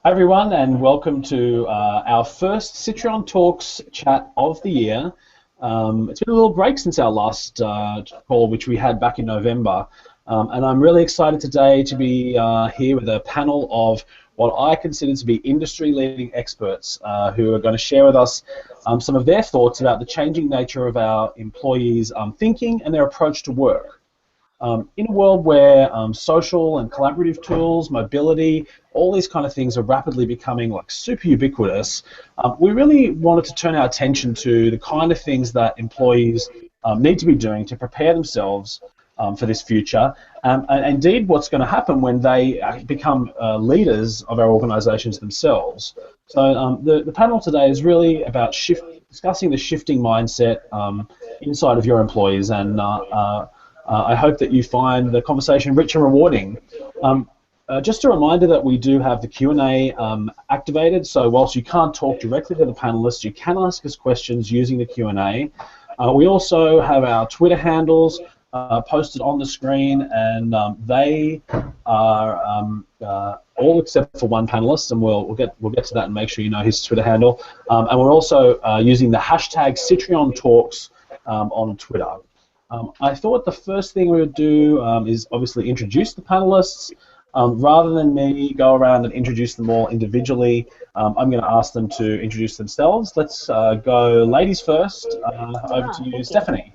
Hi everyone, and welcome to our first Citron Talks chat of the year. It's been a little break since our last call, which we had back in November, and I'm really excited today to be here with a panel of what I consider to be industry-leading experts who are going to share with us some of their thoughts about the changing nature of our employees' thinking and their approach to work. In a world where social and collaborative tools, mobility, all these kind of things are rapidly becoming like super ubiquitous, we really wanted to turn our attention to the kind of things that employees need to be doing to prepare themselves for this future, and indeed what's going to happen when they become leaders of our organisations themselves. So the panel today is really about discussing the shifting mindset inside of your employees, and I hope that you find the conversation rich and rewarding. Just a reminder that we do have the Q&A activated, so whilst you can't talk directly to the panelists, you can ask us questions using the Q&A. We also have our Twitter handles posted on the screen, and they are all except for one panelist, and we'll get to that and make sure you know his Twitter handle. And we're also using the hashtag CitrionTalks on Twitter. I thought the first thing we would do is obviously introduce the panelists. Rather than me go around and introduce them all individually, I'm going to ask them to introduce themselves. Let's go ladies first. Over to you, Stephanie.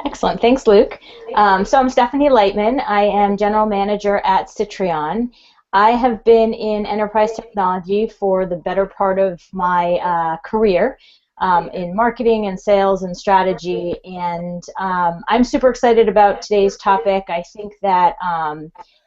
Excellent. Thanks, Luke. So I'm Stephanie Lightman. I am General Manager at Citrion. I have been in enterprise technology for the better part of my career. In marketing and sales and strategy, and I'm super excited about today's topic. I think that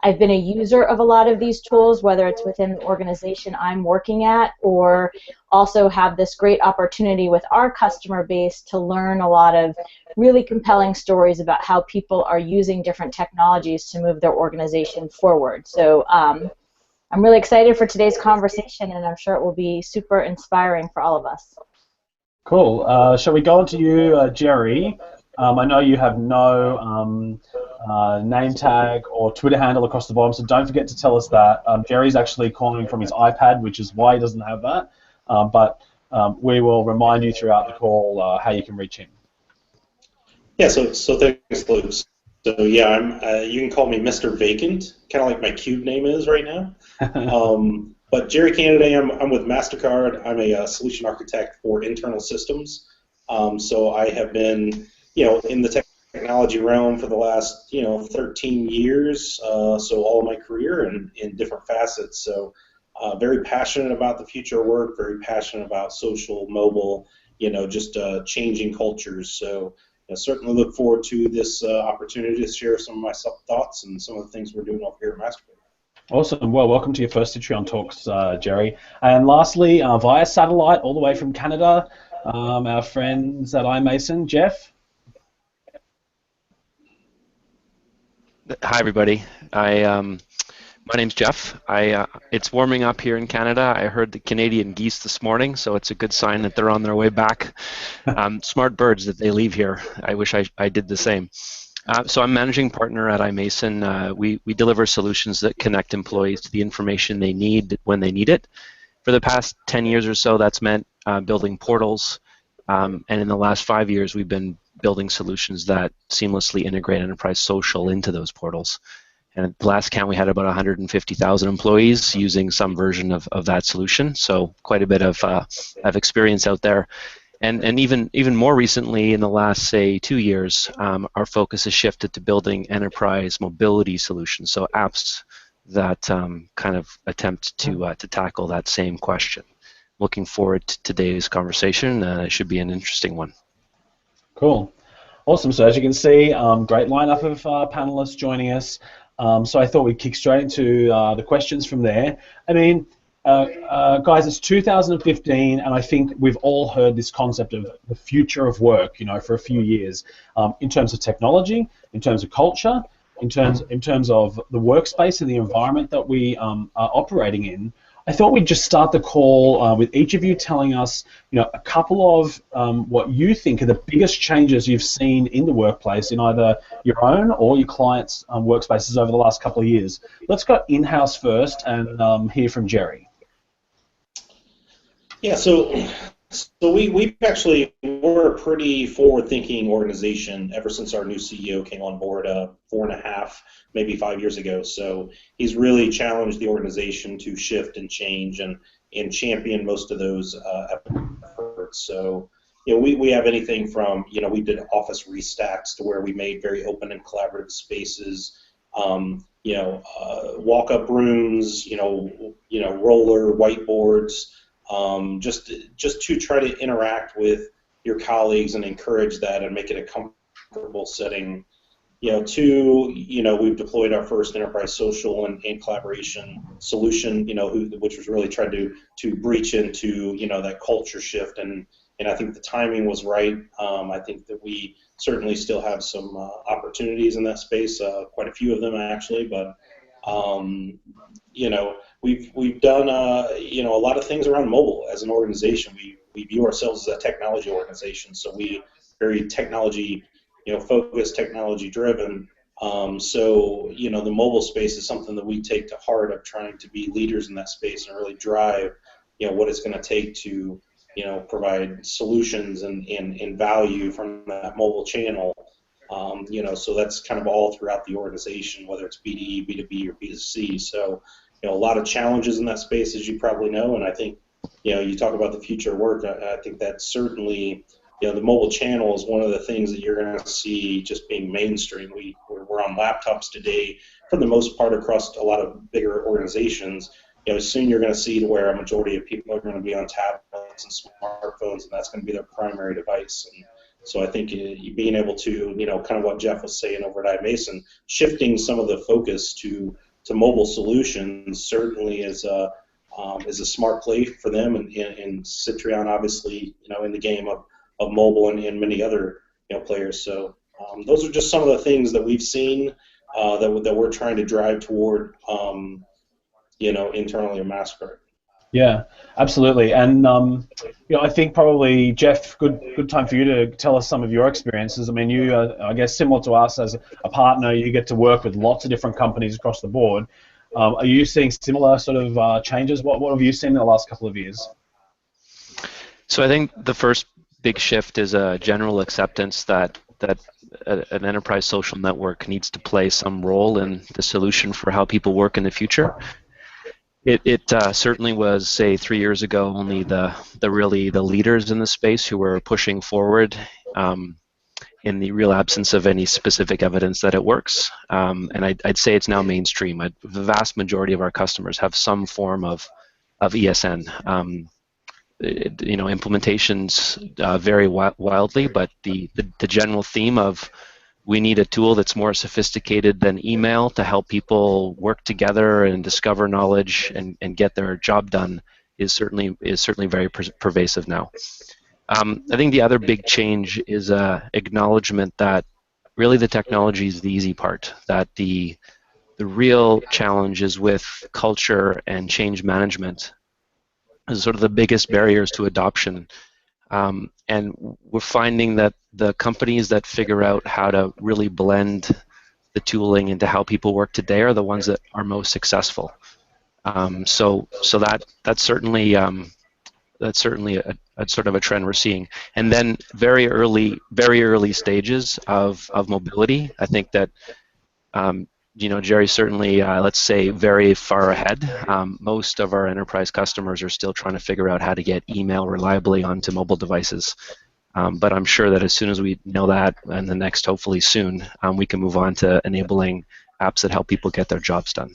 I've been a user of a lot of these tools, whether it's within the organization I'm working at, or also have this great opportunity with our customer base to learn a lot of really compelling stories about how people are using different technologies to move their organization forward. So I'm really excited for today's conversation, and I'm sure it will be super inspiring for all of us. Cool. Shall we go on to you, Jerry? I know you have no name tag or Twitter handle across the bottom, so don't forget to tell us that. Jerry's actually calling from his iPad, which is why he doesn't have that. But we will remind you throughout the call how you can reach him. Yeah, so thanks, Luke. So yeah, you can call me Mr. Vacant, kind of like my cube name is right now. But Jerry Canaday, I'm with MasterCard. I'm a solution architect for internal systems. So I have been, in the technology realm for the last, 13 years. So all of my career in different facets. So very passionate about the future of work. Very passionate about social, mobile, just changing cultures. So I certainly look forward to this opportunity to share some of my thoughts and some of the things we're doing over here at MasterCard. Awesome. Well, welcome to your first Citrion Talks, Jerry. And lastly, via satellite, all the way from Canada, our friends at iMason, Jeff. Hi, everybody. My name's Jeff. It's warming up here in Canada. I heard the Canadian geese this morning, so it's a good sign that they're on their way back. Smart birds that they leave here. I wish I did the same. So I'm managing partner at iMason. We deliver solutions that connect employees to the information they need when they need it. For the past 10 years or so, that's meant building portals. And in the last 5 years, we've been building solutions that seamlessly integrate enterprise social into those portals. And at the last count, we had about 150,000 employees using some version of that solution. So quite a bit of experience out there. And even more recently, in the last, say, 2 years, our focus has shifted to building enterprise mobility solutions, so apps that kind of attempt to tackle that same question. Looking forward to today's conversation. It should be an interesting one. Cool. Awesome. So as you can see, great lineup of panelists joining us. So I thought we'd kick straight into the questions from there. I mean, guys, it's 2015, and I think we've all heard this concept of the future of work, for a few years, in terms of technology, in terms of culture, in terms of the workspace and the environment that we are operating in. I thought we'd just start the call with each of you telling us, a couple of what you think are the biggest changes you've seen in the workplace in either your own or your clients' workspaces over the last couple of years. Let's go in-house first and hear from Jerry. Yeah, we're a pretty forward-thinking organization ever since our new CEO came on board 4.5, maybe 5 years ago. So he's really challenged the organization to shift and change and champion most of those efforts. So we have anything from we did office restacks to where we made very open and collaborative spaces. Walk-up rooms, roller whiteboards, just to try to interact with your colleagues and encourage that and make it a comfortable setting. We've deployed our first enterprise social and collaboration solution, which was really trying to breach into that culture shift, and I think the timing was right. I think that we certainly still have some opportunities in that space, quite a few of them actually, but we've done a lot of things around mobile as an organization. We view ourselves as a technology organization, so we very technology focused, technology driven. The mobile space is something that we take to heart of trying to be leaders in that space and really drive what it's going to take to provide solutions and value from that mobile channel. So that's kind of all throughout the organization, whether it's B2E, B2B, or B2C. So, a lot of challenges in that space, as you probably know, and I think, you talk about the future of work, I think that certainly, the mobile channel is one of the things that you're going to see just being mainstream. We're on laptops today, for the most part, across a lot of bigger organizations. Soon you're going to see to where a majority of people are going to be on tablets and smartphones, and that's going to be their primary device. And so I think being able to, kind of what Jeff was saying over at iMason, shifting some of the focus to mobile solutions certainly is a smart play for them, and Citrion obviously, in the game of mobile and many other players. So those are just some of the things that we've seen that we're trying to drive toward, internally at Mastercard. Yeah, absolutely. And I think probably, Jeff, good time for you to tell us some of your experiences. I mean, you I guess similar to us as a partner, you get to work with lots of different companies across the board. Are you seeing similar sort of changes? What have you seen in the last couple of years? So I think the first big shift is a general acceptance that an enterprise social network needs to play some role in the solution for how people work in the future. It certainly was, say, 3 years ago, only the leaders in the space who were pushing forward in the real absence of any specific evidence that it works. And I'd say it's now mainstream. The vast majority of our customers have some form of ESN. Implementations vary wildly, but the general theme of we need a tool that's more sophisticated than email to help people work together and discover knowledge and get their job done is certainly very pervasive now. I think the other big change is acknowledgement that really the technology is the easy part, that the real challenge is with culture and change management as sort of the biggest barriers to adoption. And we're finding that the companies that figure out how to really blend the tooling into how people work today are the ones that are most successful. So that's certainly a sort of a trend we're seeing. And then very early stages of mobility. I think that Jerry's certainly, let's say, very far ahead. Most of our enterprise customers are still trying to figure out how to get email reliably onto mobile devices. But I'm sure that as soon as we know that, and the next, hopefully soon, we can move on to enabling apps that help people get their jobs done.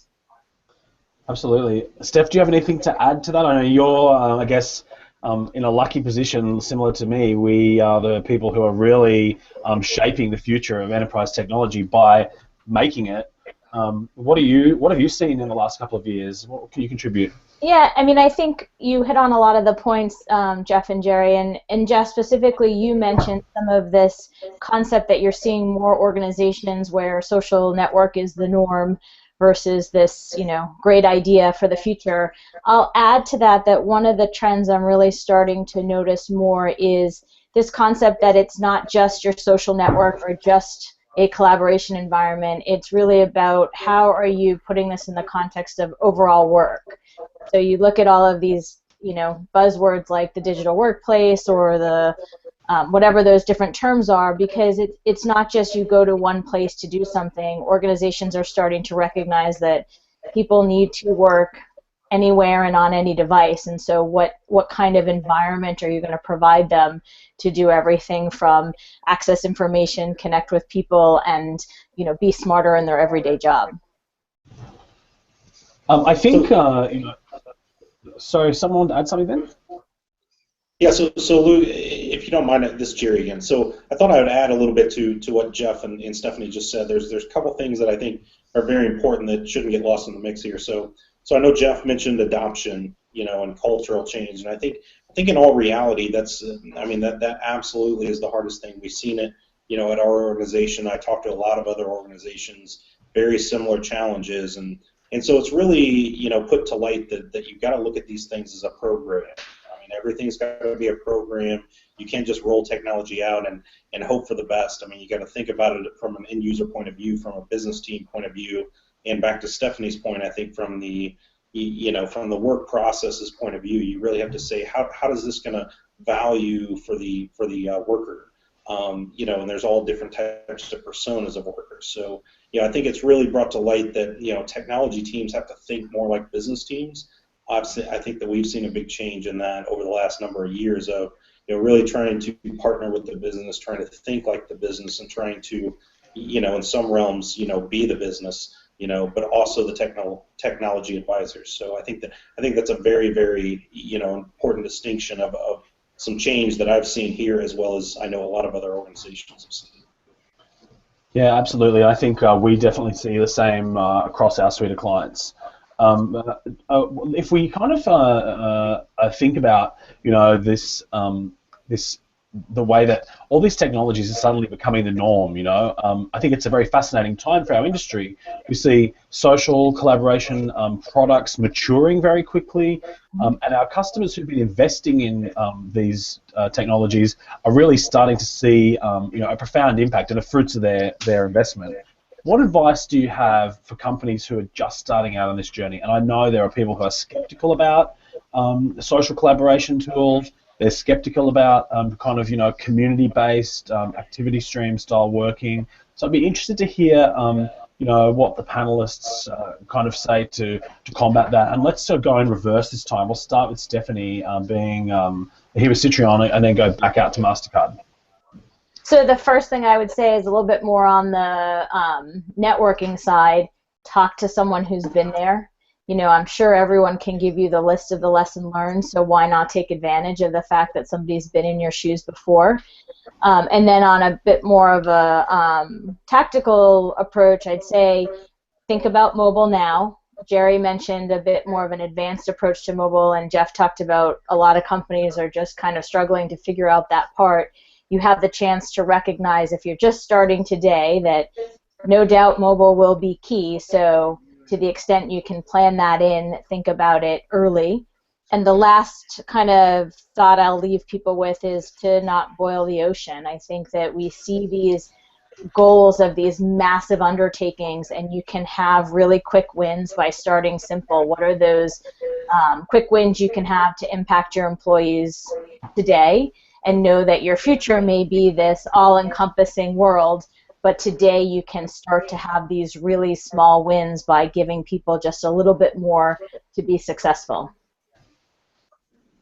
Absolutely. Steph, do you have anything to add to that? I know you're, I guess, in a lucky position, similar to me. We are the people who are really shaping the future of enterprise technology by making it. What have you seen in the last couple of years? What can you contribute? Yeah, I mean, I think you hit on a lot of the points, Jeff and Jerry, and Jeff, specifically, you mentioned some of this concept that you're seeing more organizations where social network is the norm versus this, great idea for the future. I'll add to that one of the trends I'm really starting to notice more is this concept that it's not just your social network or just a collaboration environment. It's really about how are you putting this in the context of overall work. So you look at all of these buzzwords like the digital workplace or the whatever those different terms are, because it's not just you go to one place to do something. Organizations are starting to recognize that people need to work anywhere and on any device, and so what kind of environment are you going to provide them to do everything from access information, connect with people, and be smarter in their everyday job. I think sorry, someone add something then? Yeah, so Lou, if you don't mind, this is Jerry again. So I thought I would add a little bit to what Jeff and Stephanie just said. There's a couple things that I think are very important that shouldn't get lost in the mix here. So I know Jeff mentioned adoption, and cultural change, and I think in all reality, that absolutely is the hardest thing. We've seen it, at our organization. I talked to a lot of other organizations, very similar challenges, and so it's really, put to light that you've got to look at these things as a program. Everything's got to be a program. You can't just roll technology out and hope for the best. You got to think about it from an end user point of view, from a business team point of view, and back to Stephanie's point, I think from the work processes point of view, you really have to say how is this going to value for the worker, and there's all different types of personas of workers. So I think it's really brought to light that technology teams have to think more like business teams. Obviously, I think that we've seen a big change in that over the last number of years of really trying to partner with the business, trying to think like the business, and trying to in some realms be the business, but also the technology advisors. So I think that's a very, very important distinction of some change that I've seen here, as well as I know a lot of other organizations have seen. Yeah, absolutely. I think we definitely see the same across our suite of clients. If we kind of think about the way that all these technologies are suddenly becoming the norm, I think it's a very fascinating time for our industry. We see social collaboration products maturing very quickly, and our customers who've been investing in these technologies are really starting to see a profound impact and the fruits of their investment. What advice do you have for companies who are just starting out on this journey? And I know there are people who are skeptical about social collaboration tools. They're skeptical about community-based activity stream style working. So I'd be interested to hear what the panelists kind of say to combat that. And let's sort of go in reverse this time. We'll start with Stephanie being here with Citrion, and then go back out to MasterCard. So the first thing I would say is a little bit more on the networking side. Talk to someone who's been there. I'm sure everyone can give you the list of the lesson learned, so why not take advantage of the fact that somebody's been in your shoes before? And then on a bit more of a tactical approach, I'd say think about mobile now. Jerry mentioned a bit more of an advanced approach to mobile, and Jeff talked about a lot of companies are just kind of struggling to figure out that part. You have the chance to recognize, if you're just starting today, that no doubt mobile will be key. So to the extent you can plan that in, think about it early. And the last kind of thought I'll leave people with is to not boil the ocean. I think that we see these goals of these massive undertakings, and you can have really quick wins by starting simple. What are those quick wins you can have to impact your employees today? And know that your future may be this all-encompassing world, but today you can start to have these really small wins by giving people just a little bit more to be successful.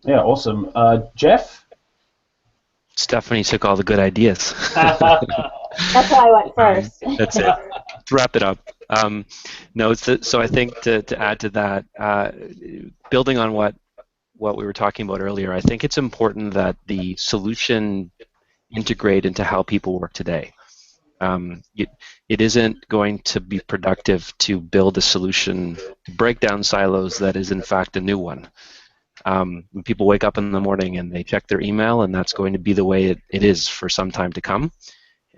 Yeah, awesome. Jeff? Stephanie took all the good ideas. That's why I went first. That's it. To wrap it up. So I think to add to that, building on what we were talking about earlier, I think it's important that the solution integrate into how people work today. It isn't going to be productive to build a solution to break down silos that is in fact a new one. When people wake up in the morning and they check their email, and that's going to be the way it is for some time to come.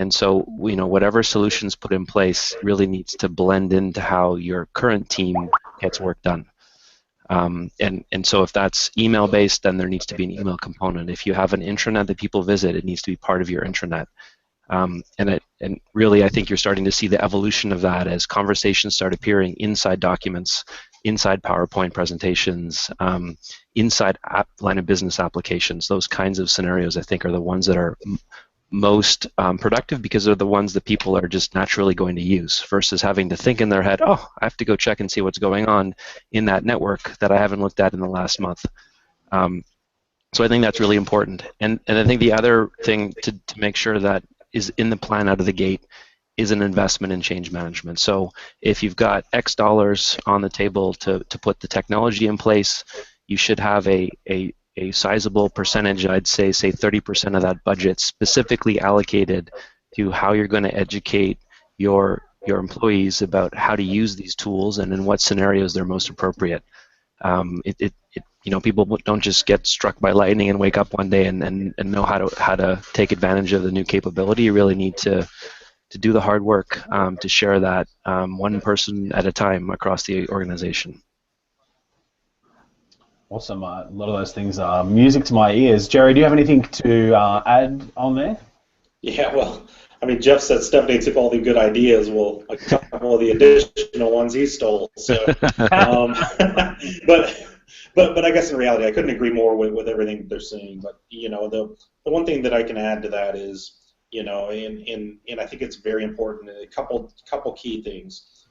And so, whatever solutions put in place really needs to blend into how your current team gets work done. And so if that's email-based, then there needs to be an email component. If you have an intranet that people visit, it needs to be part of your intranet. And really, I think you're starting to see the evolution of that as conversations start appearing inside documents inside PowerPoint presentations, inside line of business applications. Those kinds of scenarios, I think, are the ones that are most productive, because they're the ones that people are just naturally going to use, versus having to think in their head, oh, I have to go check and see what's going on in that network that I haven't looked at in the last month. So I think that's really important. And I think the other thing to make sure that is in the plan out of the gate is an investment in change management. So if you've got X dollars on the table to put the technology in place, you should have a sizable percentage, I'd say 30% of that budget specifically allocated to how you're going to educate your employees about how to use these tools and in what scenarios they're most appropriate. People don't just get struck by lightning and wake up one day and know how to take advantage of the new capability. You really need to do the hard work to share that one person at a time across the organization. Awesome. A lot of those things are music to my ears. Jerry, do you have anything to add on there? Yeah, well, I mean, Jeff said Stephanie took all the good ideas. Well, a couple of the additional ones he stole. So, but I guess in reality, I couldn't agree more with everything that they're saying. But the one thing that I can add to that is, and I think it's very important. A couple key things.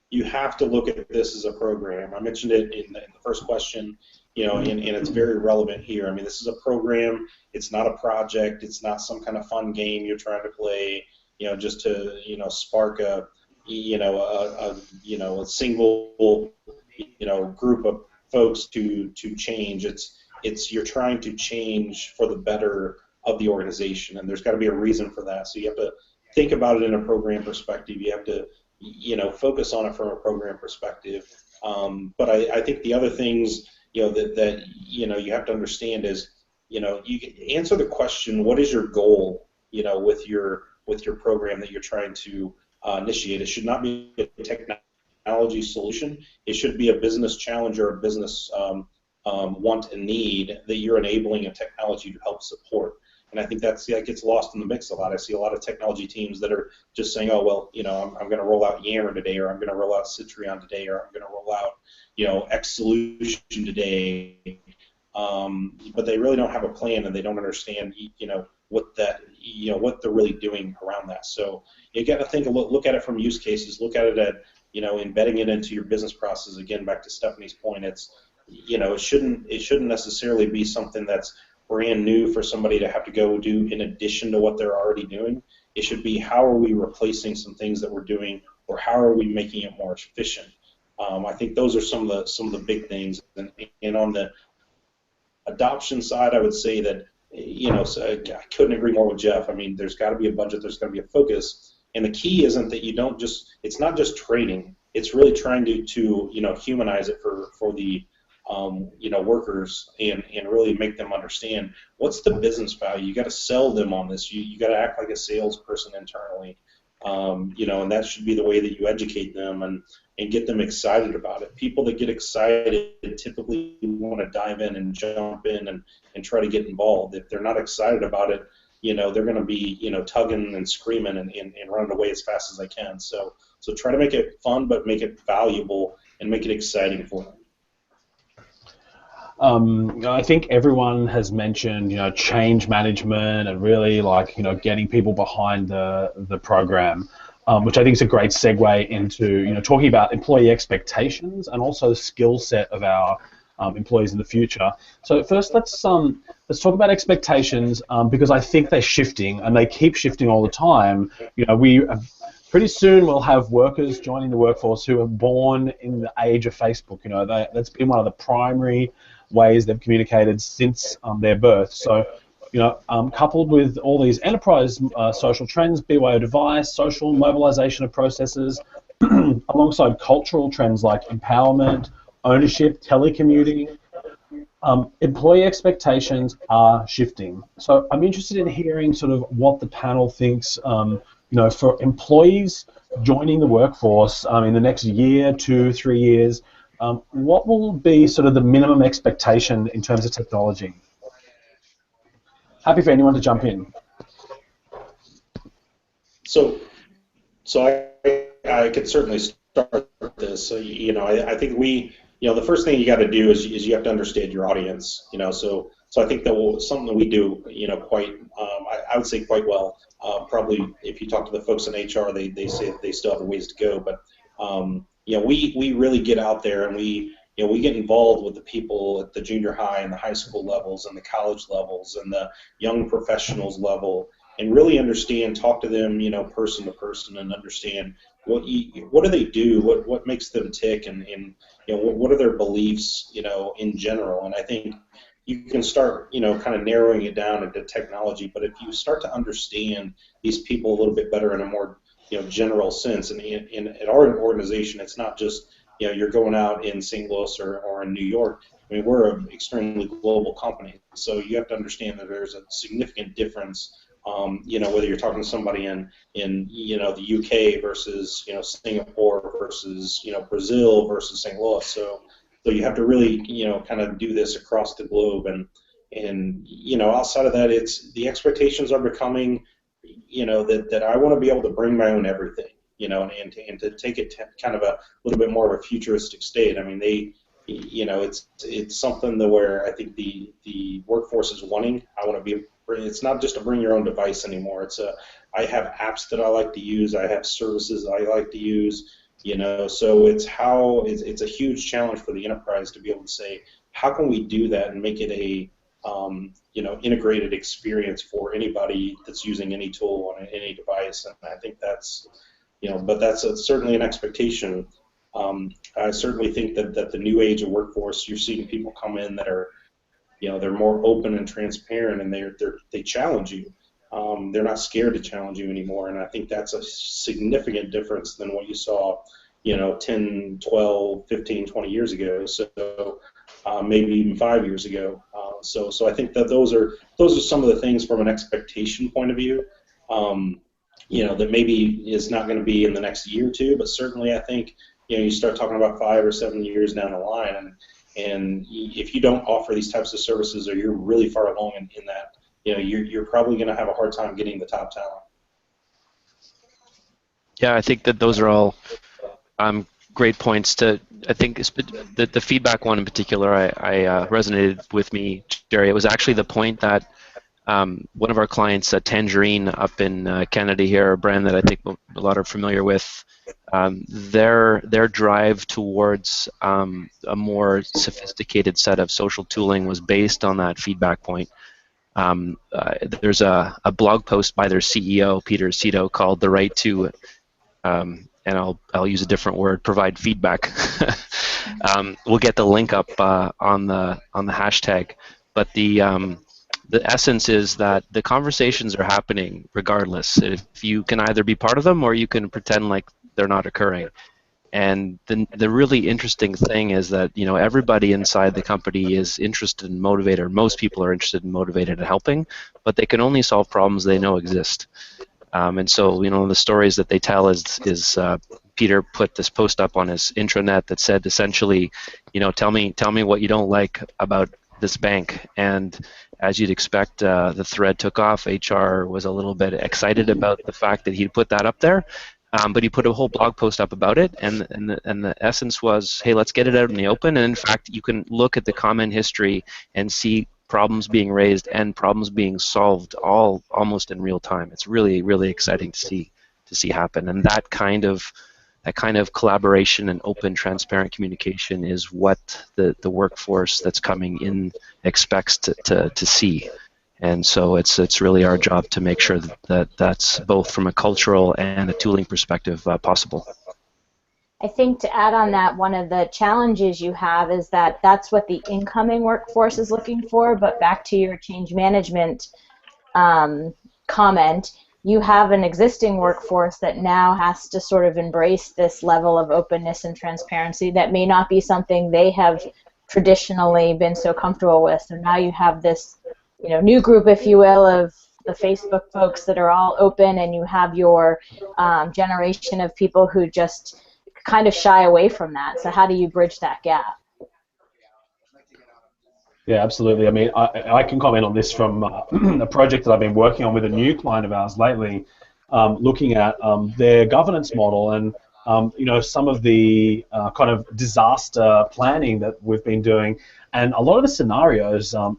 You have to look at this as a program. I mentioned it in the first question. And it's very relevant here. I mean, this is a program. It's not a project. It's not some kind of fun game you're trying to play, just to, spark a single, group of folks to change. It's you're trying to change for the better of the organization, and there's got to be a reason for that. So you have to think about it in a program perspective. You have to, focus on it from a program perspective. But I think the other things, that you have to understand is, you can answer the question, what is your goal, with your program that you're trying to initiate. It should not be a technology solution. It should be a business challenge or a business want and need that you're enabling a technology to help support. And I think that gets lost in the mix a lot. I see a lot of technology teams that are just saying, oh, well, I'm going to roll out Yammer today, or I'm going to roll out Citrion today, or I'm going to roll out, X solution today. But they really don't have a plan, and they don't understand, what they're really doing around that. So you got to look at it from use cases, look at it at, embedding it into your business process. Again, back to Stephanie's point, it's, it shouldn't necessarily be something that's brand new for somebody to have to go do in addition to what they're already doing. It should be, how are we replacing some things that we're doing, or how are we making it more efficient? I think those are some of the big things. And on the adoption side, I would say that, so I couldn't agree more with Jeff. I mean, there's got to be a budget, there's got to be a focus, and the key isn't that it's not just training. It's really trying to humanize it for the workers, and really make them understand what's the business value. You got to sell them on this. You got to act like a salesperson internally, and that should be the way that you educate them and get them excited about it. People that get excited typically want to dive in and jump in and try to get involved. If they're not excited about it, they're going to be tugging and screaming and running away as fast as they can. So try to make it fun, but make it valuable and make it exciting for them. I think everyone has mentioned, change management and really getting people behind the program, which I think is a great segue into, talking about employee expectations and also the skill set of our employees in the future. So first, let's talk about expectations, because I think they're shifting and they keep shifting all the time. Pretty soon we'll have workers joining the workforce who are born in the age of Facebook. That's been one of the primary ways they've communicated since their birth. So, coupled with all these enterprise social trends, BYO device, social mobilization of processes, alongside cultural trends like empowerment, ownership, telecommuting, employee expectations are shifting. So I'm interested in hearing sort of what the panel thinks, for employees joining the workforce in the next year, 2, 3 years. What will be sort of the minimum expectation in terms of technology? Happy for anyone to jump in. So I could certainly start start this. So, you know, I think the first thing you got to do is you have to understand your audience. You know, so I think something that we do, you know, quite, I would say quite well. Probably if you talk to the folks in HR, they say they still have a ways to go. But, you know, we really get out there and we get involved with the people at the junior high and the high school levels and the college levels and the young professionals level, and really talk to them, you know, person to person, and understand what do they do, what makes them tick, and you know, what are their beliefs, you know, in general. And I think you can start, you know, kind of narrowing it down into technology, but if you start to understand these people a little bit better in a more, you know, general sense, and at our organization, it's not just, you know, you're going out in St. Louis or in New York. I mean, we're an extremely global company, so you have to understand that there's a significant difference. You know, whether you're talking to somebody in you know, the UK versus, you know, Singapore versus, you know, Brazil versus St. Louis. So you have to really, you know, kind of do this across the globe, and you know, outside of that, it's the expectations are becoming, you know, that I want to be able to bring my own everything, you know, and to take it to kind of a little bit more of a futuristic state. I mean, you know, it's something that where I think the workforce is wanting. I want to be. It's not just a bring your own device anymore. I have apps that I like to use. I have services I like to use. You know, so it's a huge challenge for the enterprise to be able to say, how can we do that and make it a you know, integrated experience for anybody that's using any tool on any device. And I think that's, you know, but that's certainly an expectation. I certainly think that the new age of workforce, you're seeing people come in that are, you know, they're more open and transparent, and they challenge you. They're not scared to challenge you anymore, and I think that's a significant difference than what you saw, you know, 10, 12, 15, 20 years ago. So maybe even 5 years ago. So I think that those are some of the things from an expectation point of view, you know, that maybe is not going to be in the next year or two, but certainly I think, you know, you start talking about 5 or 7 years down the line, and if you don't offer these types of services, or you're really far along in that, you know, you're probably going to have a hard time getting the top talent. Yeah, I think that those are all great points. I think the feedback one in particular, I resonated with me, Jerry. It was actually the point that one of our clients, Tangerine up in Canada here, a brand that I think a lot are familiar with, their drive towards a more sophisticated set of social tooling was based on that feedback point. There's a blog post by their CEO, Peter Cito, called "The Right to," and I'll use a different word, provide feedback. We'll get the link up on the hashtag, but the essence is that the conversations are happening regardless. If you can either be part of them or you can pretend like they're not occurring. And the really interesting thing is that, you know, everybody inside the company is interested and motivated, or most people are interested and motivated in helping, but they can only solve problems they know exist. And so, you know, the stories that they tell is Peter put this post up on his intranet that said essentially, you know, tell me what you don't like about this bank. And as you'd expect, the thread took off. HR was a little bit excited about the fact that he'd put that up there. But he put a whole blog post up about it, and the essence was, hey, let's get it out in the open. And in fact, you can look at the comment history and see problems being raised and problems being solved all almost in real time. It's really, really exciting to see happen. And that kind of collaboration and open, transparent communication is what the workforce that's coming in expects to see. And so it's really our job to make sure that that's both from a cultural and a tooling perspective possible. I think to add on that, one of the challenges you have is that that's what the incoming workforce is looking for, but back to your change management comment, you have an existing workforce that now has to sort of embrace this level of openness and transparency that may not be something they have traditionally been so comfortable with. So now you have this, you know, new group, if you will, of the Facebook folks that are all open, and you have your generation of people who just kind of shy away from that. So how do you bridge that gap? Yeah, absolutely. I mean, I can comment on this from a project that I've been working on with a new client of ours lately, looking at their governance model. And some of the kind of disaster planning that we've been doing, and a lot of the scenarios, are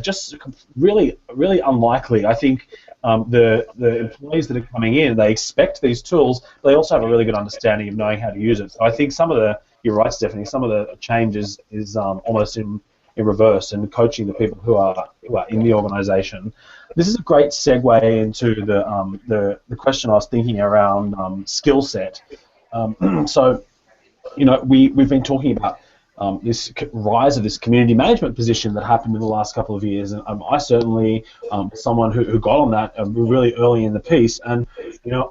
just really, really unlikely. I think the employees that are coming in, they expect these tools, but they also have a really good understanding of knowing how to use it. So I think you're right, Stephanie, some of the changes is almost in reverse, and coaching the people who are in the organisation. This is a great segue into the question I was thinking around skill set. So, we've been talking about this rise of this community management position that happened in the last couple of years, and I certainly someone who got on that really early in the piece, and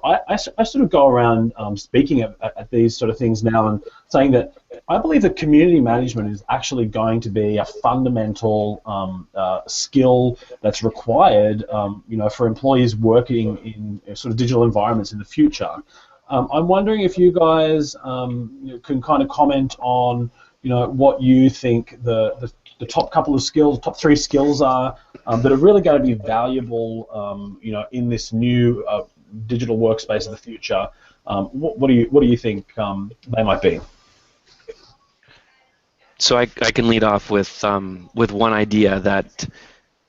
I sort of go around speaking at these sort of things now and saying that I believe that community management is actually going to be a fundamental skill that's required, for employees working in sort of digital environments in the future. I'm wondering if you guys can kind of comment on what you think the top couple of skills, top 3 skills are that are really going to be valuable, in this new digital workspace of the future. What do you think they might be? So I can lead off with one idea that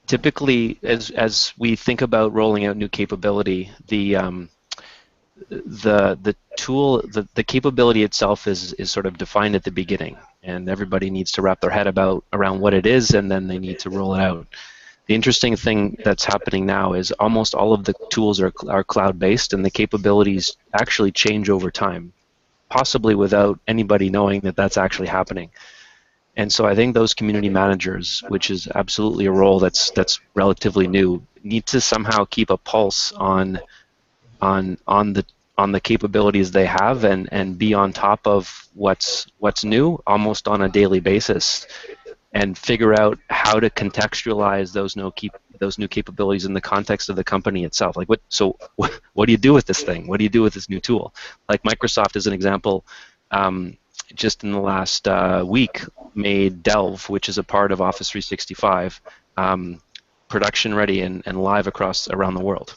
typically, as we think about rolling out new capability, the tool, the capability itself is sort of defined at the beginning, and everybody needs to wrap their head around what it is, and then they need to roll it out. The interesting thing that's happening now is almost all of the tools are cloud-based, and the capabilities actually change over time, possibly without anybody knowing that that's actually happening. And so I think those community managers, which is absolutely a role that's relatively new, need to somehow keep a pulse on the capabilities they have, and be on top of what's new almost on a daily basis, and figure out how to contextualize those new capabilities in the context of the company itself. Like what do you do with this thing? What do you do with this new tool? Like Microsoft, as an example, just in the last week made Delve, which is a part of Office 365, production ready and live around the world.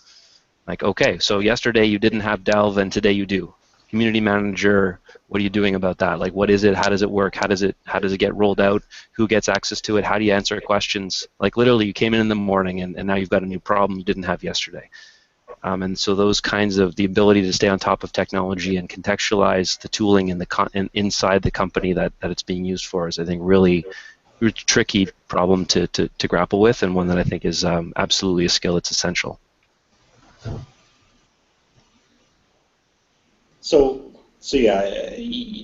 Like, okay, so yesterday you didn't have Delve and today you do. Community manager, what are you doing about that? Like, what is it? How does it work? How does it get rolled out? Who gets access to it? How do you answer questions? Like, literally, you came in the morning and now you've got a new problem you didn't have yesterday. And so those kinds of the ability to stay on top of technology and contextualize the tooling and inside the company that it's being used for is, I think, really tricky problem to grapple with, and one that I think is absolutely a skill that's essential. So yeah,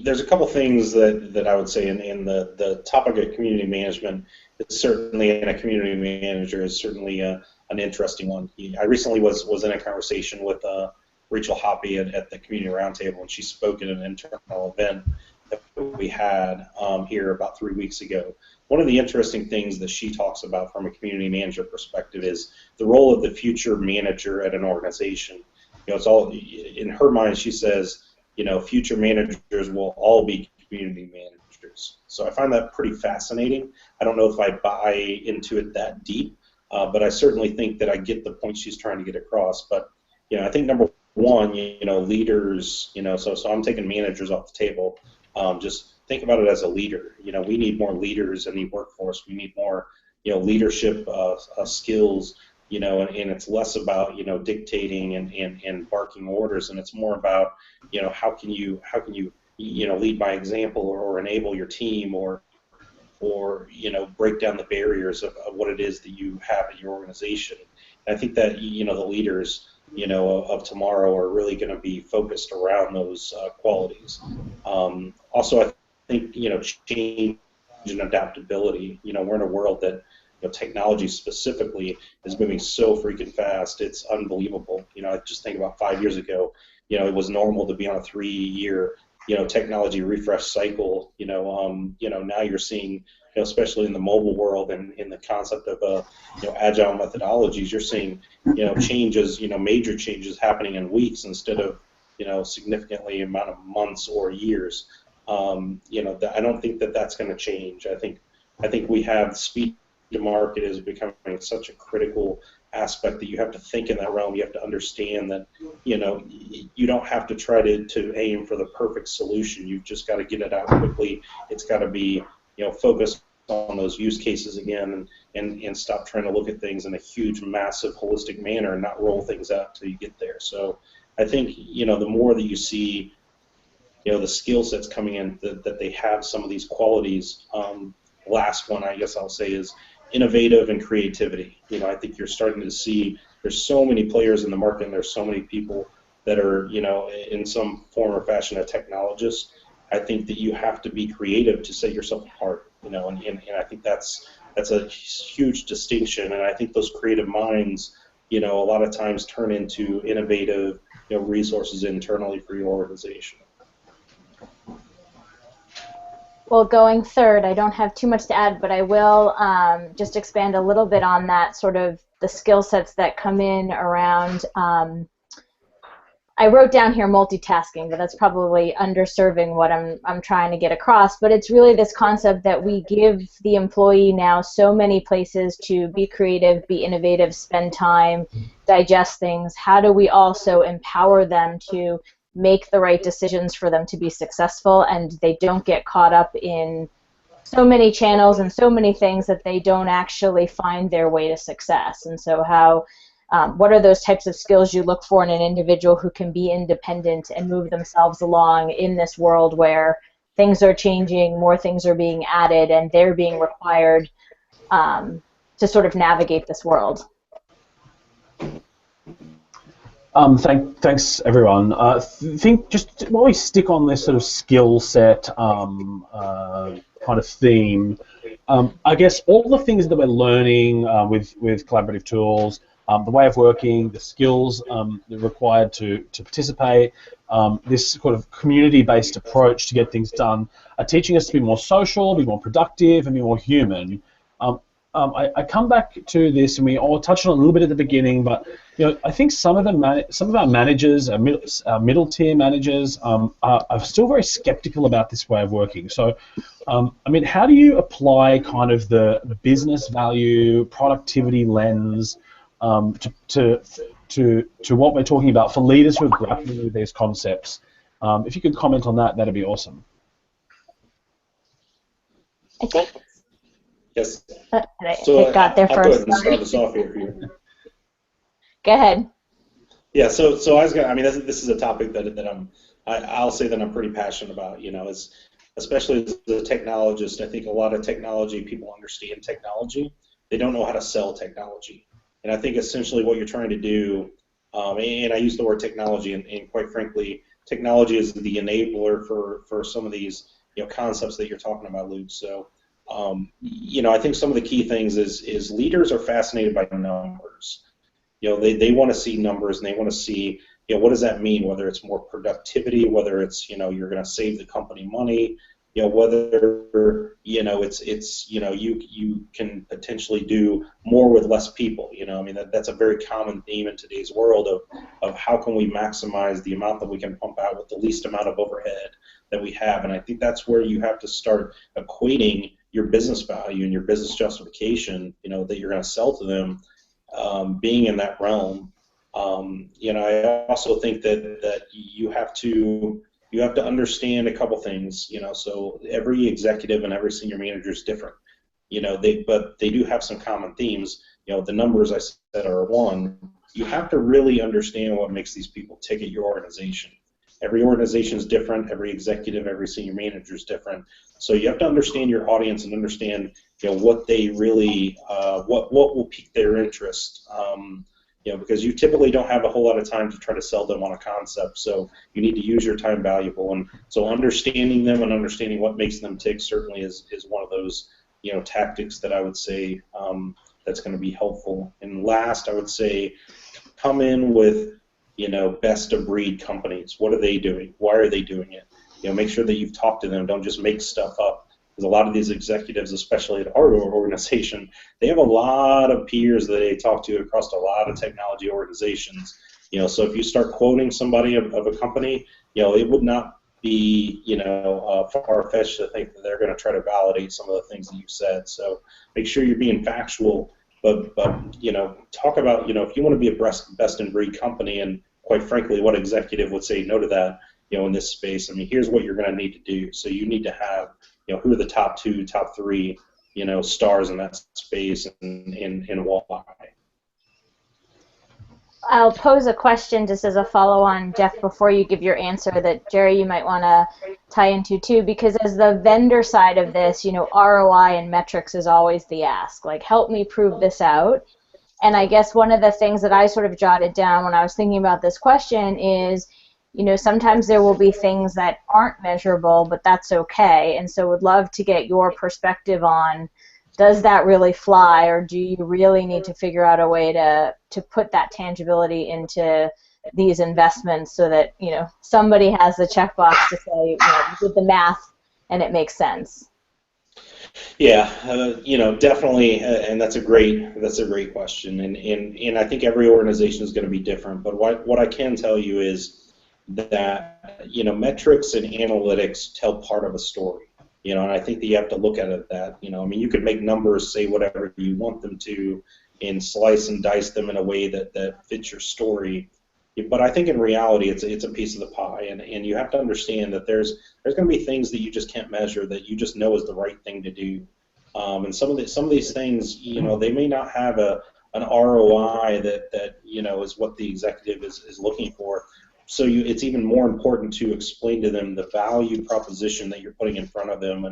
there's a couple things that I would say in the topic of community management. It's certainly, and a community manager is certainly an interesting one. I recently was in a conversation with Rachel Hoppy at the Community Roundtable, and she spoke at an internal event that we had here about 3 weeks ago. One of the interesting things that she talks about from a community manager perspective is the role of the future manager at an organization. It's all in her mind. She says, future managers will all be community managers. So I find that pretty fascinating. I don't know if I buy into it that deep, but I certainly think that I get the point she's trying to get across. But I think number one, leaders, so I'm taking managers off the table. Just think about it as a leader. We need more leaders in the workforce. We need more, leadership skills. And it's less about dictating and barking orders, and it's more about how can you lead by example, or enable your team, or break down the barriers of what it is that you have in your organization. And I think that the leaders of tomorrow are really going to be focused around those qualities. Also, I think change and adaptability. We're in a world that technology specifically is moving so freaking fast. It's unbelievable. I just think about 5 years ago, it was normal to be on a 3-year, technology refresh cycle. Now you're seeing, especially in the mobile world and in the concept of, agile methodologies, you're seeing, changes, major changes happening in weeks instead of, significantly amount of months or years. I don't think that that's going to change. I think we have speed to market is becoming such a critical aspect that you have to think in that realm. You have to understand that, you don't have to try to aim for the perfect solution. You've just got to get it out quickly. It's got to be, focused on those use cases again, and stop trying to look at things in a huge, massive, holistic manner and not roll things out until you get there. So I think, the more that you see, the skill sets coming in, that they have some of these qualities. Last one, I guess I'll say, is innovative and creativity. I think you're starting to see there's so many players in the market, and there's so many people that are, in some form or fashion a technologist. I think that you have to be creative to set yourself apart, and I think that's a huge distinction, and I think those creative minds, a lot of times turn into innovative, resources internally for your organization. Well, going third, I don't have too much to add, but I will just expand a little bit on that, sort of the skill sets that come in around. I wrote down here multitasking, but that's probably underserving what I'm trying to get across. But it's really this concept that we give the employee now so many places to be creative, be innovative, spend time, digest things. How do we also empower them to make the right decisions for them to be successful, and they don't get caught up in so many channels and so many things that they don't actually find their way to success? And so what are those types of skills you look for in an individual who can be independent and move themselves along in this world where things are changing, more things are being added, and they're being required to sort of navigate this world? Thanks, everyone. Think just while we stick on this sort of skill set kind of theme, I guess all the things that we're learning with collaborative tools, the way of working, the skills that are required to participate, this sort of community-based approach to get things done, are teaching us to be more social, be more productive, and be more human. I come back to this, and we all touched on it a little bit at the beginning, but I think some of our managers, our middle tier managers, are still very skeptical about this way of working. So, I mean, how do you apply kind of the business value, productivity lens to what we're talking about for leaders who are grappling with these concepts? If you could comment on that, that'd be awesome. I think. Yes. So it got there I'll first. Go ahead and start us off here for you. Go ahead. Yeah. So I was gonna. I mean, this is a topic that I'll say that I'm pretty passionate about. Especially as a technologist, I think a lot of technology people understand technology. They don't know how to sell technology, and I think essentially what you're trying to do, and I use the word technology, and quite frankly, technology is the enabler for some of these concepts that you're talking about, Luke. So. I think some of the key things is leaders are fascinated by numbers. They want to see numbers, and they want to see, what does that mean? Whether it's more productivity, whether it's, you're going to save the company money, whether, it's you can potentially do more with less people. I mean, that's a very common theme in today's world of how can we maximize the amount that we can pump out with the least amount of overhead that we have. And I think that's where you have to start equating your business value and your business justification, that you're going to sell to them, being in that realm. I also think that you have to understand a couple things. So every executive and every senior manager is different. But they do have some common themes. The numbers I said are one. You have to really understand what makes these people tick at your organization. Every organization is different. Every executive, every senior manager is different. So you have to understand your audience and understand, what they really, what will pique their interest. Because you typically don't have a whole lot of time to try to sell them on a concept. So you need to use your time valuable. And so understanding them and understanding what makes them tick certainly is one of those, tactics that I would say that's going to be helpful. And last, I would say, come in with best of breed companies. What are they doing? Why are they doing it? Make sure that you've talked to them. Don't just make stuff up. Because a lot of these executives, especially at our organization, they have a lot of peers that they talk to across a lot of technology organizations. So if you start quoting somebody of a company, it would not be, far-fetched to think that they're going to try to validate some of the things that you've said. So make sure you're being factual But talk about if you want to be a best in breed company, and quite frankly, what executive would say no to that? In this space, I mean, here's what you're going to need to do. So you need to have who are the top two, top three stars in that space, and why. I'll pose a question just as a follow-on, Jeff, before you give your answer that, Jerry, you might want to tie into too, because as the vendor side of this, ROI and metrics is always the ask. Like, help me prove this out. And I guess one of the things that I sort of jotted down when I was thinking about this question is, sometimes there will be things that aren't measurable, but that's okay. And so would love to get your perspective on, does that really fly, or do you really need to figure out a way to put that tangibility into these investments so that somebody has the checkbox to say you did the math and it makes sense? Yeah, definitely, and that's a great question, and I think every organization is going to be different. But what I can tell you is that metrics and analytics tell part of a story. And I think that you have to look at it that, I mean, you could make numbers say whatever you want them to and slice and dice them in a way that fits your story. But I think in reality, it's a piece of the pie, and you have to understand that there's going to be things that you just can't measure that you just know is the right thing to do. And some of these things, they may not have an ROI that is what the executive is looking for. So it's even more important to explain to them the value proposition that you're putting in front of them,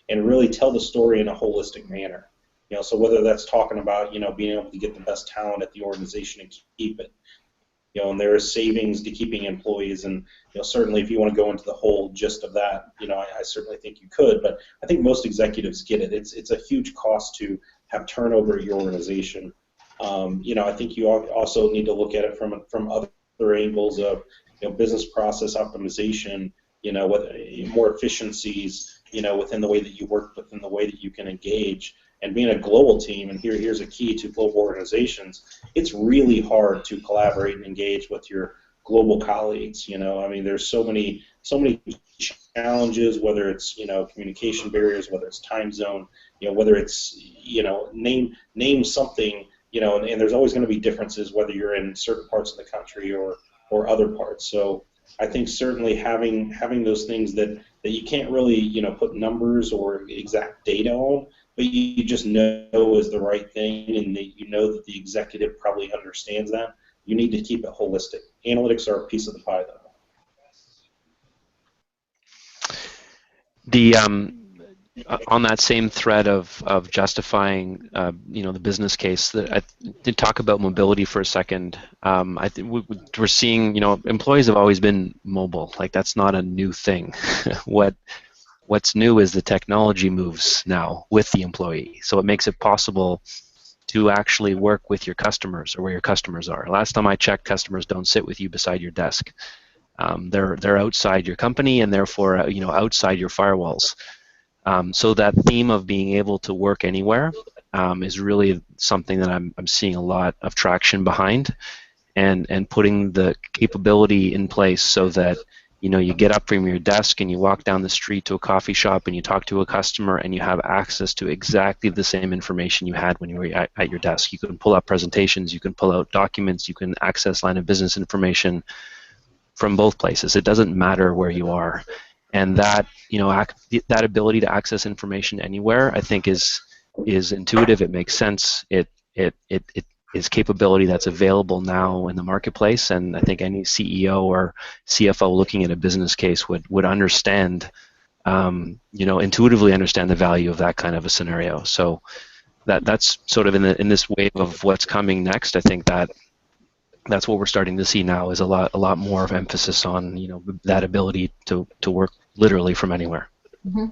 and really tell the story in a holistic manner. So whether that's talking about being able to get the best talent at the organization and keep it, and there is savings to keeping employees, and certainly if you want to go into the whole gist of that, I certainly think you could, but I think most executives get it. It's a huge cost to have turnover at your organization. I think you also need to look at it from other angles of business process optimization, with more efficiencies, within the way that you work, within the way that you can engage. And being a global team, and here's a key to global organizations, it's really hard to collaborate and engage with your global colleagues. I mean, there's so many challenges, whether it's communication barriers, whether it's time zone, whether it's name something, and there's always going to be differences whether you're in certain parts of the country or other parts. So I think certainly having those things that you can't really put numbers or exact data on, but you just know is the right thing, and that that the executive probably understands that. You need to keep it holistic. Analytics are a piece of the pie, though. On that same thread of justifying, the business case, that I did talk about mobility for a second. I think we're seeing, employees have always been mobile. Like, that's not a new thing. What's new is the technology moves now with the employee, so it makes it possible to actually work with your customers or where your customers are. Last time I checked, customers don't sit with you beside your desk. They're outside your company, and therefore outside your firewalls. So that theme of being able to work anywhere is really something that I'm seeing a lot of traction behind, and putting the capability in place so that you get up from your desk and you walk down the street to a coffee shop and you talk to a customer and you have access to exactly the same information you had when you were at your desk. You can pull up presentations, you can pull out documents, you can access line of business information from both places. It doesn't matter where you are. And that that ability to access information anywhere, I think, is intuitive. It makes sense. It is capability that's available now in the marketplace, and I think any CEO or CFO looking at a business case would understand, intuitively understand the value of that kind of a scenario. So that's sort of in this wave of what's coming next. I think that's what we're starting to see now, is a lot more of emphasis on that ability to work literally from anywhere. Mm-hmm.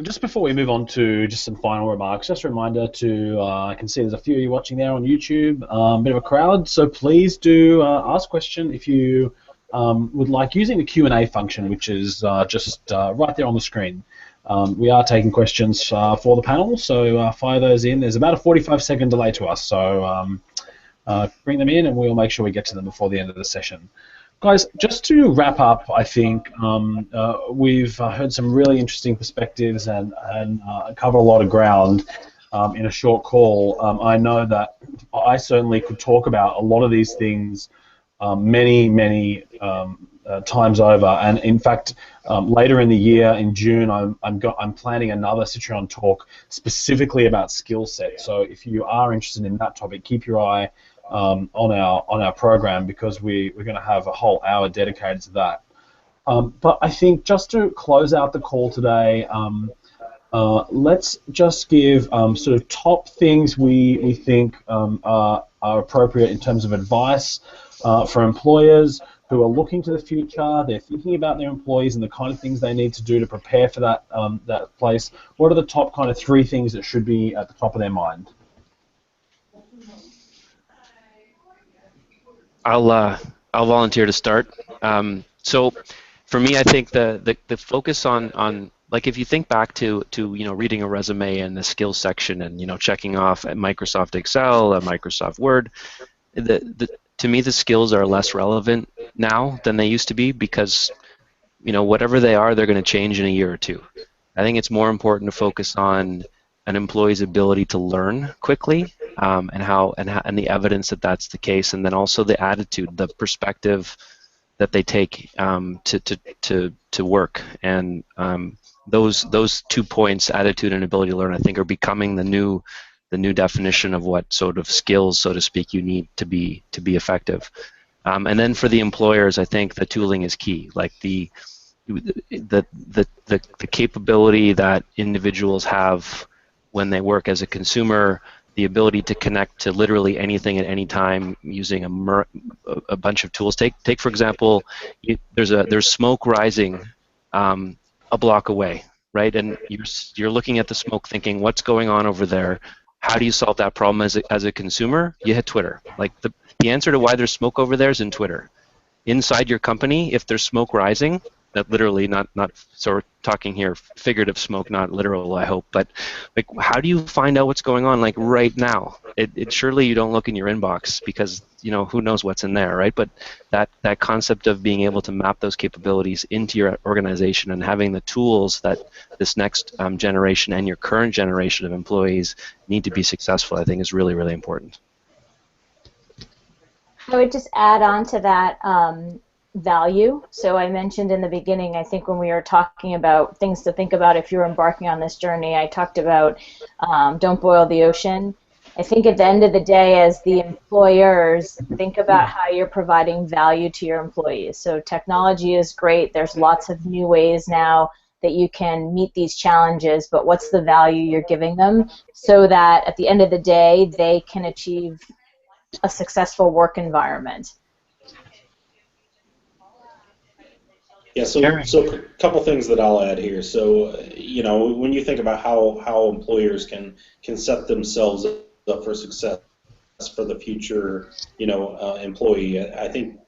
Just before we move on to just some final remarks, just a reminder to, I can see there's a few of you watching there on YouTube, bit of a crowd, so please do ask a question if you would like, using the Q&A function, which is just right there on the screen. We are taking questions for the panel, so fire those in. There's about a 45-second delay to us, so bring them in and we'll make sure we get to them before the end of the session. Guys, just to wrap up, I think we've heard some really interesting perspectives and covered a lot of ground in a short call. I know that I certainly could talk about a lot of these things many times over. And in fact, later in the year, in June, I'm planning another Citrion talk specifically about skill set. So if you are interested in that topic, keep your eye on our program, because we're going to have a whole hour dedicated to that. But I think just to close out the call today, let's just give sort of top things we think are appropriate in terms of advice for employers who are looking to the future. They're thinking about their employees and the kind of things they need to do to prepare for that place. What are the top kind of 3 things that should be at the top of their mind? I'll volunteer to start. So for me, I think the focus on like, if you think back to reading a resume and the skills section and checking off at Microsoft Excel, Microsoft Word, to me the skills are less relevant now than they used to be, because whatever they are, they're going to change in a year or two. I think it's more important to focus on an employee's ability to learn quickly, and the evidence that that's the case, and then also the attitude, the perspective that they take to work. And those 2 points, attitude and ability to learn, I think are becoming the new definition of what sort of skills, so to speak, you need to be effective. And then for the employers, I think the tooling is key. Like the capability that individuals have when they work as a consumer, the ability to connect to literally anything at any time using a bunch of tools. Take for example, there's smoke rising a block away, right? And you're looking at the smoke, thinking, what's going on over there? How do you solve that problem as a consumer? You hit Twitter. Like the answer to why there's smoke over there is in Twitter. Inside your company, if there's smoke rising, that literally not so we're talking here figurative smoke, not literal, I hope, but like, how do you find out what's going on like right now? It surely you don't look in your inbox, because who knows what's in there, right? But that concept of being able to map those capabilities into your organization and having the tools that this next generation and your current generation of employees need to be successful, I think is really, really important. I would just add on to that value. So I mentioned in the beginning, I think when we were talking about things to think about if you're embarking on this journey, I talked about don't boil the ocean. I think at the end of the day, as the employers, think about how you're providing value to your employees. So technology is great. There's lots of new ways now that you can meet these challenges, but what's the value you're giving them so that at the end of the day, they can achieve a successful work environment? Yeah, so a couple things that I'll add here. So, when you think about how employers can set themselves up for success for the future, employee, I think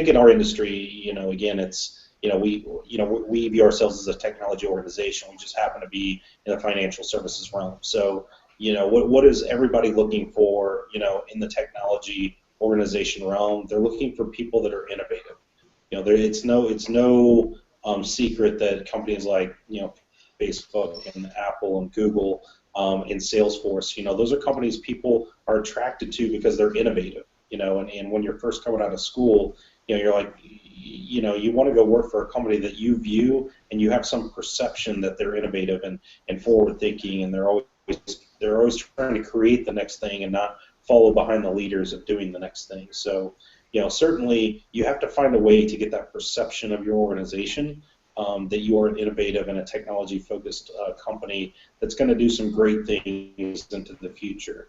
in our industry, again, it's we view ourselves as a technology organization. We just happen to be in the financial services realm. So, what is everybody looking for, in the technology organization realm? They're looking for people that are innovative. It's no secret that companies like Facebook and Apple and Google and Salesforce, those are companies people are attracted to because they're innovative. And when you're first coming out of school, you're like, you want to go work for a company that you view and you have some perception that they're innovative and forward thinking, and they're always trying to create the next thing and not follow behind the leaders of doing the next thing. So. Certainly you have to find a way to get that perception of your organization that you are innovative and a technology-focused company that's going to do some great things into the future.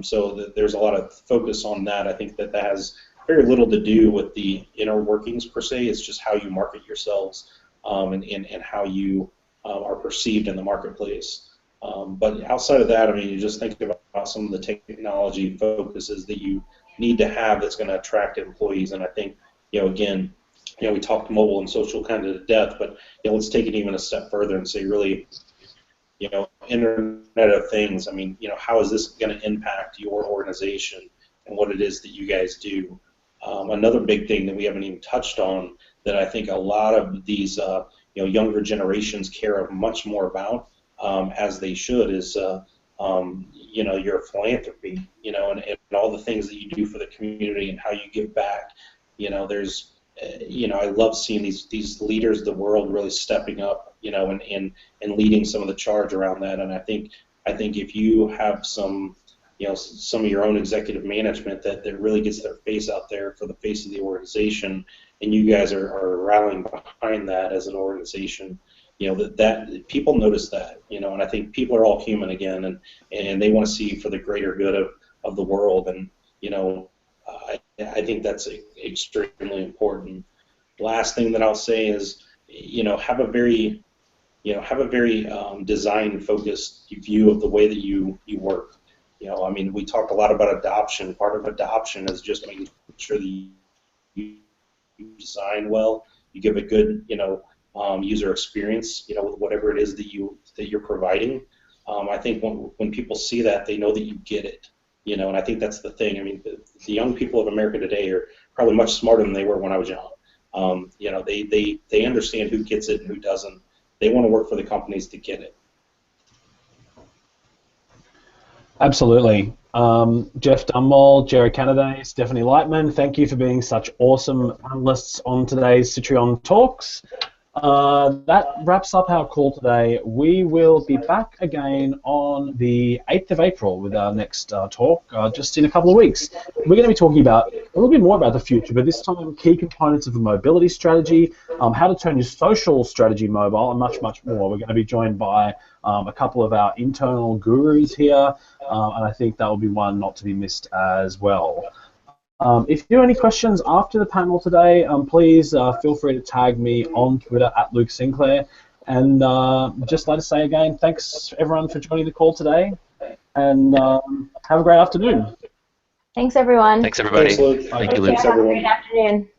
So there's a lot of focus on that. I think that has very little to do with the inner workings per se. It's just how you market yourselves and how you are perceived in the marketplace. But outside of that, you just think about some of the technology focuses that you need to have that's going to attract employees. And I think, again, we talked mobile and social kind of to death, but let's take it even a step further and say really, Internet of Things. How is this going to impact your organization and what it is that you guys do? Another big thing that we haven't even touced on that I think a lot of these younger generations care much more about, as they should, is your philanthropy, and all the things that you do for the community and how you give back. There's I love seeing these leaders of the world really stepping up, and leading some of the charge around that. And I think if you have some of your own executive management that really gets their face out there for the face of the organization, and you guys are rallying behind that as an organization, that people notice that, and I think people are all human again, and they want to see for the greater good of the world, and I think that's extremely important. Last thing that I'll say is, have a very design focused view of the way that you work. We talk a lot about adoption. Part of adoption is just making sure that you design well, you give a good, user experience, with whatever it is that you're providing. I think when people see that, they know that you get it, and I think that's the thing. The young people of America today are probably much smarter than they were when I was young. They understand who gets it and who doesn't. They want to work for the companies to get it. Absolutely. Jeff Dunmore, Jerry Canaday, Stephanie Lightman, thank you for being such awesome panelists on today's Citrion Talks. That wraps up our call today. We will be back again on the 8th of April with our next talk, just in a couple of weeks. We're going to be talking about a little bit more about the future, but this time key components of a mobility strategy, how to turn your social strategy mobile, and much, much more. We're going to be joined by a couple of our internal gurus here, and I think that will be one not to be missed as well. If you have any questions after the panel today, please feel free to tag me on Twitter at Luke Sinclair. And just like to say again, thanks everyone for joining the call today, and have a great afternoon. Thanks, everyone. Thanks, everybody. Thanks, Luke. Thank you, Luke. Thanks, Have a everyone. great afternoon.